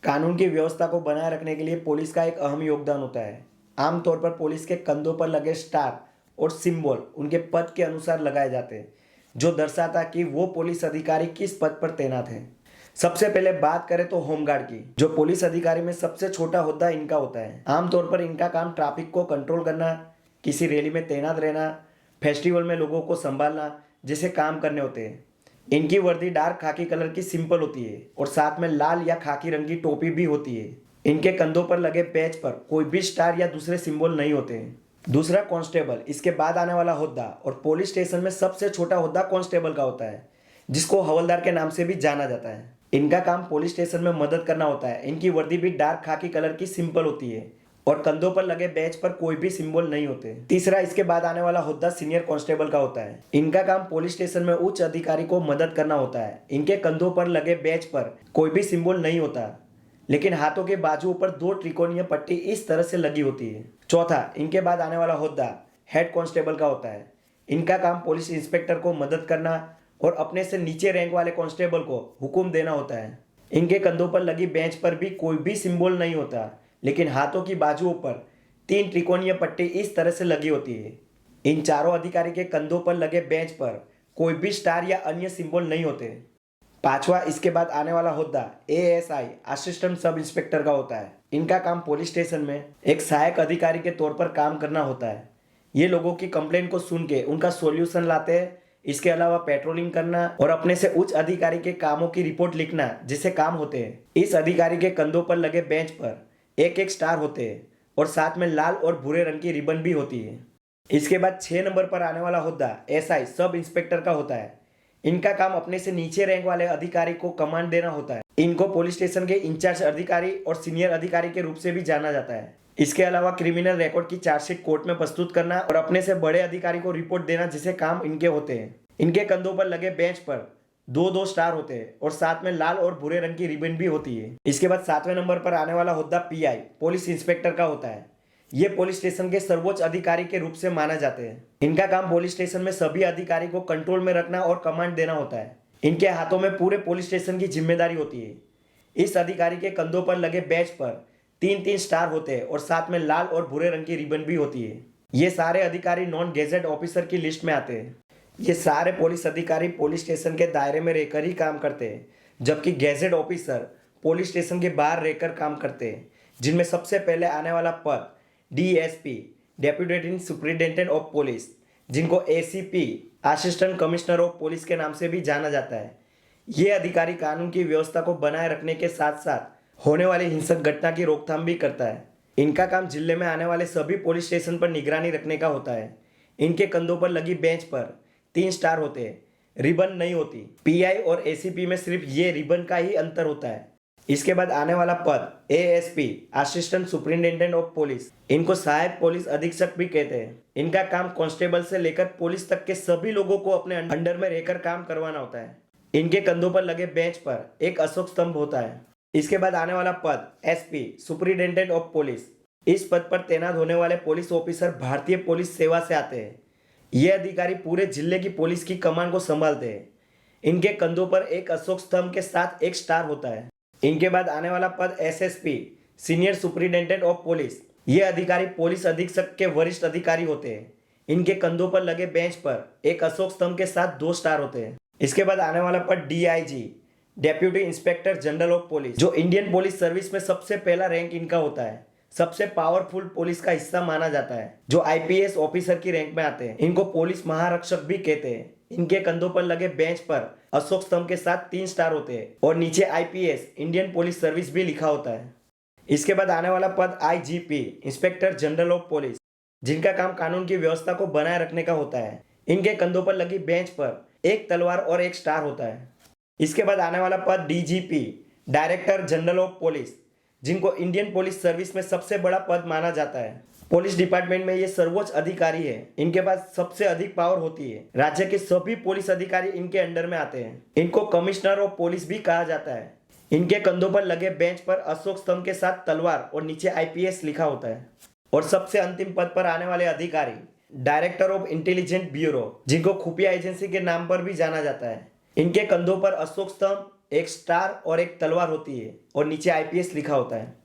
कानून की व्यवस्था को बनाए रखने के लिए पुलिस का एक अहम योगदान होता है। आमतौर पर पुलिस के कंधों पर लगे स्टार और सिंबल उनके पद के अनुसार लगाए जाते हैं, जो दर्शाता कि वो पुलिस अधिकारी किस पद पर तैनात है। सबसे पहले बात करें तो होमगार्ड की, जो पुलिस अधिकारी में सबसे छोटा होता इनका होता है। आमतौर पर इनका काम ट्रैफिक को कंट्रोल करना, किसी रैली में तैनात रहना, फेस्टिवल में लोगों को संभालना जैसे काम करने होते हैं। इनकी वर्दी डार्क खाकी कलर की सिंपल होती है और साथ में लाल या खाकी रंग की टोपी भी होती है। इनके कंधों पर लगे पैच पर कोई भी स्टार या दूसरे सिंबल नहीं होते हैं। दूसरा कांस्टेबल, इसके बाद आने वाला होद्दा और पुलिस स्टेशन में सबसे छोटा होद्दा कांस्टेबल का होता है, जिसको हवलदार के नाम से भी जाना जाता है। इनका काम पुलिस स्टेशन में मदद करना होता है। इनकी वर्दी भी डार्क खाकी कलर की सिंपल होती है और कंधों पर लगे बैच पर कोई भी सिंबल नहीं होते। तीसरा, इसके बाद आने वाला होद्दा सीनियर कांस्टेबल का होता है। इनका काम पुलिस स्टेशन में उच्च अधिकारी को मदद करना होता है। इनके कंधों पर लगे बैच पर कोई भी सिंबल नहीं होता, लेकिन हाथों के बाजुओं पर 2 त्रिकोणीय पट्टी इस तरह से लगी होती है। चौथा, इनके बाद आने वाला होद्दा हेड कांस्टेबल का होता है। इनका काम पुलिस इंस्पेक्टर को मदद करना और अपने से नीचे रैंक वाले कांस्टेबल को हुक्म देना होता है। इनके कंधों पर लगी बेंच पर भी कोई भी सिंबल नहीं होता, लेकिन हाथों की बाजुओं पर 3 त्रिकोणीय पट्टी इस तरह से लगी होती है। इन चारों अधिकारी के कंधों पर लगे बेंच पर कोई भी स्टार या अन्य सिंबल नहीं होते। पांचवा, इसके बाद आने वाला होद्दा ASI असिस्टेंट सब इंस्पेक्टर का होता है। इनका काम पुलिस स्टेशन में एक सहायक अधिकारी के तौर पर काम करना होता है। ये लोगों की कंप्लेंट को सुन के उनका सॉल्यूशन लाते हैं। इसके अलावा पेट्रोलिंग करना और अपने से उच्च अधिकारी के कामों की रिपोर्ट लिखना जैसे काम होते हैं। इस अधिकारी के कंधों पर लगे बेंच पर एक एक स्टार होते हैं और साथ में लाल और भूरे रंग की रिबन भी होती है। इसके बाद 6 नंबर पर आने वाला होद्दा SI सब इंस्पेक्टर का होता है। इनका काम अपने से नीचे रैंक वाले अधिकारी को कमांड देना होता है। इनको पुलिस स्टेशन के इंचार्ज अधिकारी और सीनियर अधिकारी के रूप से भी जाना जाता है। इसके अलावा क्रिमिनल रिकॉर्ड की चार्जशीट कोर्ट में प्रस्तुत करना और अपने से बड़े अधिकारी को रिपोर्ट देना जैसे काम इनके होते हैं। इनके कंधों पर लगे बेंच पर 2-2 स्टार होते हैं और साथ में लाल और भूरे रंग की रिबन भी होती है। इसके बाद 7वें नंबर पर आने वाला होद्दा PI पुलिस इंस्पेक्टर का होता है। ये पुलिस स्टेशन के सर्वोच्च अधिकारी के रूप से माना जाते हैं। इनका काम पुलिस स्टेशन में सभी अधिकारी को कंट्रोल में रखना और कमांड देना होता है। इनके हाथों में पूरे पुलिस स्टेशन की जिम्मेदारी होती है। इस अधिकारी के कंधों पर लगे बैच पर 3-3 स्टार होते हैं और साथ में लाल और भूरे रंग की रिबन भी होती है। ये सारे अधिकारी नॉन गेजेट ऑफिसर की लिस्ट में आते हैं। ये सारे पुलिस अधिकारी पुलिस स्टेशन के दायरे में रहकर ही काम करते हैं, जबकि गेजेट ऑफिसर पुलिस स्टेशन के बाहर रहकर काम करते हैं, जिनमें सबसे पहले आने वाला पद DSP deputy superintendent of police, जिनको ACP assistant commissioner of police के नाम से भी जाना जाता है। ये अधिकारी कानून की व्यवस्था को बनाए रखने के साथ साथ होने वाली हिंसक घटना की रोकथाम भी करता है। इनका काम जिले में आने वाले सभी पुलिस स्टेशन पर निगरानी रखने का होता है। इनके कंधों पर लगी बेंच पर 3 स्टार होते हैं, रिबन नहीं होती। PI और ACP में सिर्फ ये रिबन का ही अंतर होता है। इसके बाद आने वाला पद ASP assistant superintendent of police, इनको सहायक पुलिस अधीक्षक भी कहते हैं। इनका काम कांस्टेबल से लेकर पुलिस तक के सभी लोगों को अपने अंडर में रहकर काम करवाना होता है। इनके कंधों पर लगे बेंच पर एक अशोक स्तंभ होता है। इसके बाद आने वाला पद SP सुपरिटेंडेंट ऑफ पुलिस। इस पद पर तैनात होने वाले पुलिस ऑफिसर भारतीय पुलिस सेवा से आते हैं। ये अधिकारी पूरे जिले की पुलिस की कमान को संभालते हैं। इनके कंधों पर एक अशोक स्तंभ के साथ एक स्टार होता है। इनके बाद आने वाला पद SSP senior superintendent of police. ये अधिकारी पुलिस अधीक्षक के वरिष्ठ अधिकारी होते हैं। इनके कंधों पर लगे बेंच पर एक अशोक स्तंभ के साथ 2 स्टार होते हैं। इसके बाद आने वाला पद DIG deputy inspector general of police, जो इंडियन पुलिस सर्विस में सबसे पहला रैंक इनका होता है। सबसे पावरफुल पुलिस का हिस्सा माना जाता है, जो IPS ऑफिसर की रैंक में आते हैं। इनको पुलिस महारक्षक भी कहते हैं। इनके कंधों पर लगे बेंच पर अशोक स्तंभ के साथ 3 स्टार होते हैं और नीचे IPS इंडियन पुलिस सर्विस भी लिखा होता है। इसके बाद आने वाला पद IGP inspector general of police, जिनका काम कानून की व्यवस्था को बनाए रखने का होता है। इनके कंधों पर लगी बेंच पर एक तलवार और एक स्टार होता है। इसके बाद आने वाला पद DGP director general of police, जिनको इंडियन पुलिस सर्विस में सबसे बड़ा पद माना जाता है। पुलिस डिपार्टमेंट में ये सर्वोच्च अधिकारी है। इनके पास सबसे अधिक पावर होती है। राज्य के सभी पुलिस अधिकारी इनके अंडर में आते हैं। इनको कमिश्नर ऑफ पुलिस भी कहा जाता है। इनके कंधों पर लगे बेंच पर अशोक स्तंभ के साथ तलवार और नीचे IPS लिखा होता है। और सबसे अंतिम पद पर आने वाले अधिकारी डायरेक्टर ऑफ इंटेलिजेंस ब्यूरो, जिनको खुफिया एजेंसी के नाम पर भी जाना जाता है। इनके कंधों पर अशोक स्तंभ एक स्टार और एक तलवार होती है और नीचे आईपीएस लिखा होता है।